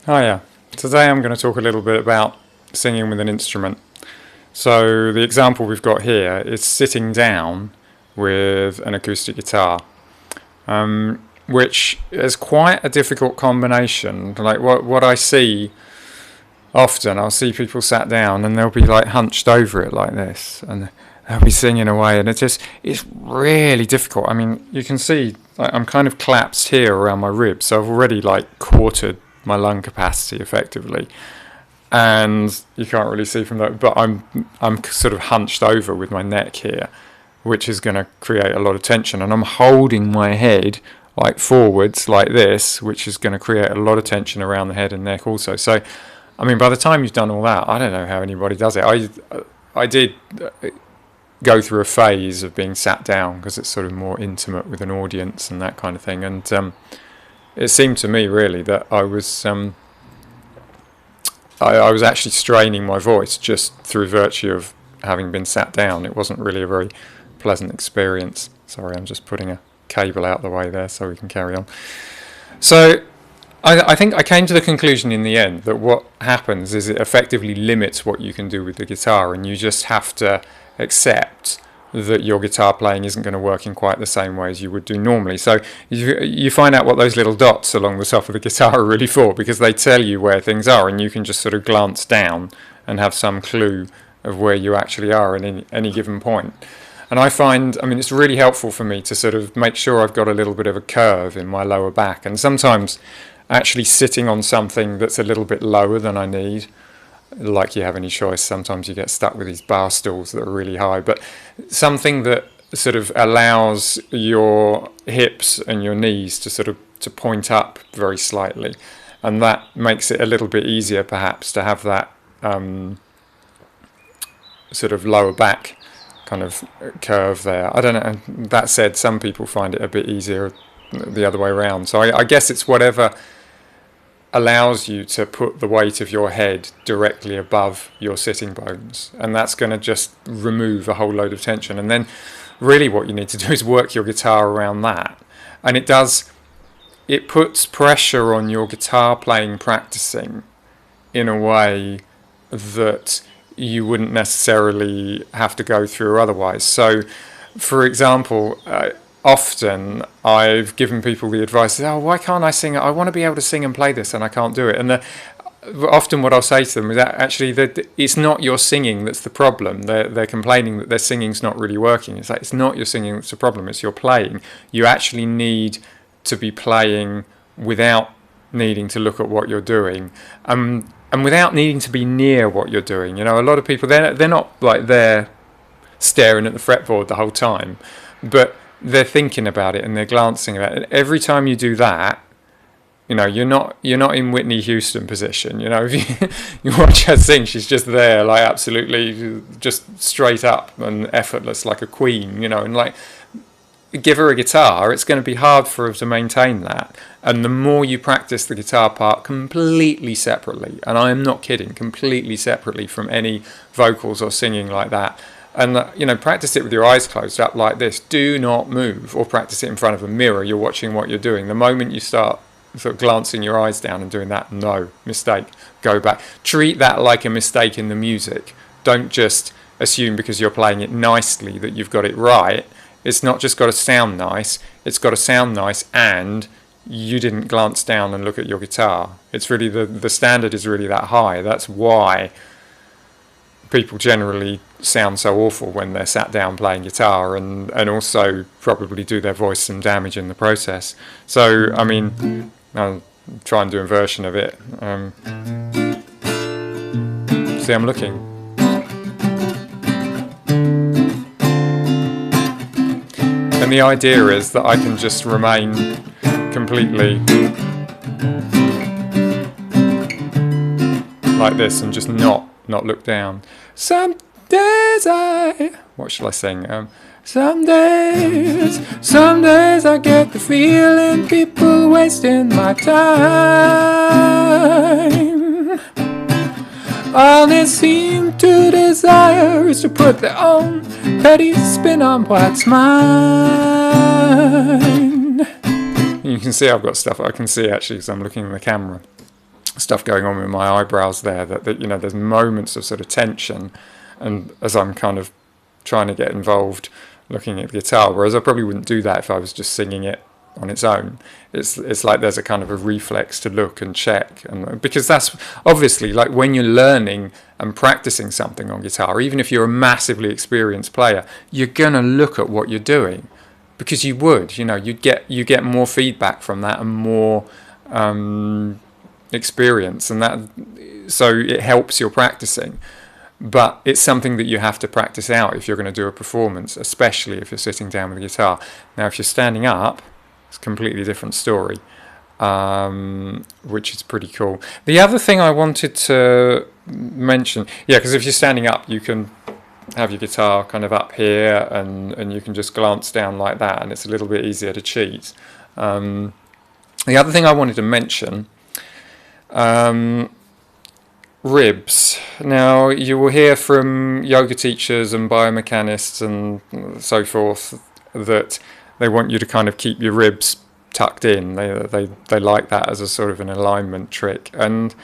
Hiya. Today I'm going to talk a little bit about singing with an instrument. So the example we've got here is sitting down with an acoustic guitar, which is quite a difficult combination. Like what I see often, I'll see people sat down and they'll be like hunched over it like this, and they'll be singing away, and it's really difficult. I mean, you can see I'm kind of collapsed here around my ribs, so I've already like quartered my lung capacity effectively, and you can't really see from that, but I'm sort of hunched over with my neck here, which is going to create a lot of tension, and I'm holding my head like forwards like this, which is going to create a lot of tension around the head and neck also. So I mean, by the time you've done all that, I don't know how anybody does it. I did go through a phase of being sat down because it's sort of more intimate with an audience and that kind of thing, and it seemed to me really that I was actually straining my voice just through virtue of having been sat down. It wasn't really a very pleasant experience. Sorry, I'm just putting a cable out of the way there so we can carry on. So I think I came to the conclusion in the end that what happens is it effectively limits what you can do with the guitar, and you just have to accept that your guitar playing isn't going to work in quite the same way as you would do normally. So you find out what those little dots along the top of the guitar are really for, because they tell you where things are, and you can just sort of glance down and have some clue of where you actually are at any given point. And I find, I mean, it's really helpful for me to sort of make sure I've got a little bit of a curve in my lower back, and sometimes actually sitting on something that's a little bit lower than I need, like you have any choice. Sometimes you get stuck with these bar stools that are really high, but something that sort of allows your hips and your knees to sort of to point up very slightly, and that makes it a little bit easier perhaps to have that sort of lower back kind of curve there. I don't know, that said, some people find it a bit easier the other way around. So I guess it's whatever allows you to put the weight of your head directly above your sitting bones, and that's going to just remove a whole load of tension. And then really what you need to do is work your guitar around that, and it puts pressure on your guitar playing practicing in a way that you wouldn't necessarily have to go through otherwise. So for example, often I've given people the advice, oh, why can't I sing? I want to be able to sing and play this, and I can't do it. And often what I'll say to them is that actually it's not your singing that's the problem. They're complaining that their singing's not really working. It's like, it's not your singing that's the problem, it's your playing. You actually need to be playing without needing to look at what you're doing, and without needing to be near what you're doing. You know, a lot of people, they're not like they're staring at the fretboard the whole time, but they're thinking about it and they're glancing at it. Every time you do that, you know, you're not in Whitney Houston position. You know, if you watch her sing, she's just there, like absolutely just straight up and effortless, like a queen. You know, and like give her a guitar, it's going to be hard for her to maintain that. And the more you practice the guitar part completely separately, and I am not kidding, completely separately from any vocals or singing like that. And, you know, practice it with your eyes closed up like this. Do not move, or practice it in front of a mirror. You're watching what you're doing. The moment you start sort of glancing your eyes down and doing that, no, mistake, go back. Treat that like a mistake in the music. Don't just assume because you're playing it nicely that you've got it right. It's not just got to sound nice. It's got to sound nice, and you didn't glance down and look at your guitar. It's really the standard is really that high. That's why people generally sound so awful when they're sat down playing guitar, and also probably do their voice some damage in the process. So, I mean, I'll try and do a version of it. See, I'm looking. And the idea is that I can just remain completely like this and just not look down. Some days what shall I sing? Some days I get the feeling people wasting my time. All they seem to desire is to put their own petty spin on what's mine. You can see I've got stuff I can see actually because I'm looking in the camera. stuff going on with my eyebrows there, that you know, there's moments of sort of tension, and as I'm kind of trying to get involved looking at the guitar, whereas I probably wouldn't do that if I was just singing it on its own. It's like there's a kind of a reflex to look and check, and because that's obviously like when you're learning and practicing something on guitar, even if you're a massively experienced player, you're gonna look at what you're doing, because you would, you know, you get more feedback from that and more experience, and that, so it helps your practicing. But it's something that you have to practice out if you're going to do a performance, especially if you're sitting down with a guitar. Now, if you're standing up, it's a completely different story, which is pretty cool. The other thing I wanted to mention, yeah, because if you're standing up, you can have your guitar kind of up here, and you can just glance down like that, and it's a little bit easier to cheat. The other thing I wanted to mention, ribs. Now, you will hear from yoga teachers and biomechanists and so forth that they want you to kind of keep your ribs tucked in. They like that as a sort of an alignment trick. And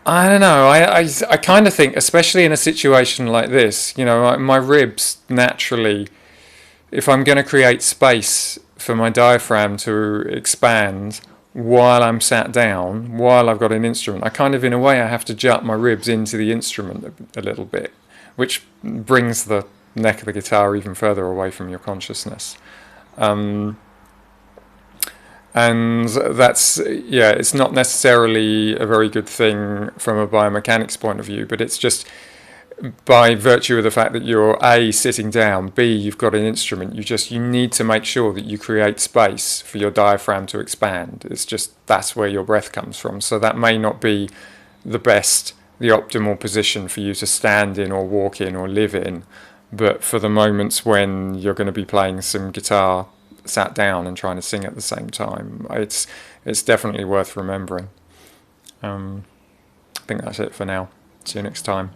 I don't know, I kind of think, especially in a situation like this, you know, my ribs naturally, if I'm going to create space for my diaphragm to expand while I'm sat down, while I've got an instrument, I kind of, in a way, I have to jut my ribs into the instrument a little bit, which brings the neck of the guitar even further away from your consciousness. And that's, yeah, it's not necessarily a very good thing from a biomechanics point of view, but it's just by virtue of the fact that you're A, sitting down, B, you've got an instrument, you need to make sure that you create space for your diaphragm to expand. It's just, that's where your breath comes from. So that may not be the optimal position for you to stand in or walk in or live in, but for the moments when you're going to be playing some guitar sat down and trying to sing at the same time, it's definitely worth remembering. I think that's it for now. See you next time.